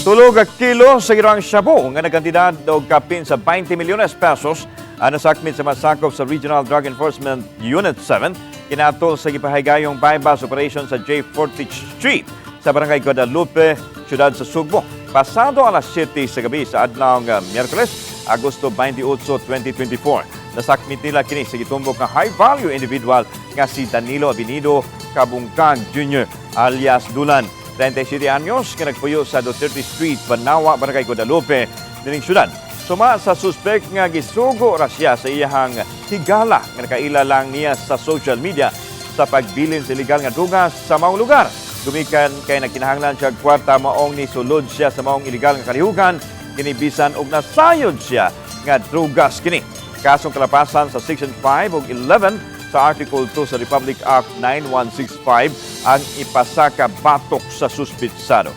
Tulo ka kilo sa girang shabu nga nagkantidad og kapin sa 20 milyones pesos ang nasakmit sa masakop sa Regional Drug Enforcement Unit 7 kinatol sa gipahigayong bypass operation sa J40 Street sa Barangay Guadalupe, siyudad sa Cebu. Pasado alas 7 sa gabi sa adlaw nga Miyerkules, Agosto 28, 2024. Nasakmit nila kini sa gitumbok nga high-value individual nga si Danilo Avenido Cabungcag Jr. Alyas Dolan. 37 anyos nga nagpuyo sa Duterte Street Banawa, Barangay Guadalupe, ning siyudad. Suma sa suspect nga gisugo ra siya sa iyahang higala nga nakaila lang niya sa social media sa pagbilin sa illegal nga drugas sa maong lugar. Gumikan kay nagkinahanglan siya kwarta maong ni sulod siya sa maong illegal nga kalihukan, kinibisan og nasayod siya nga drugas kini. Kasong kalapasan sa Section 5 ug 11 sa Article 2 sa Republic Act 9165 ang ipasaka batok sa suspitsado.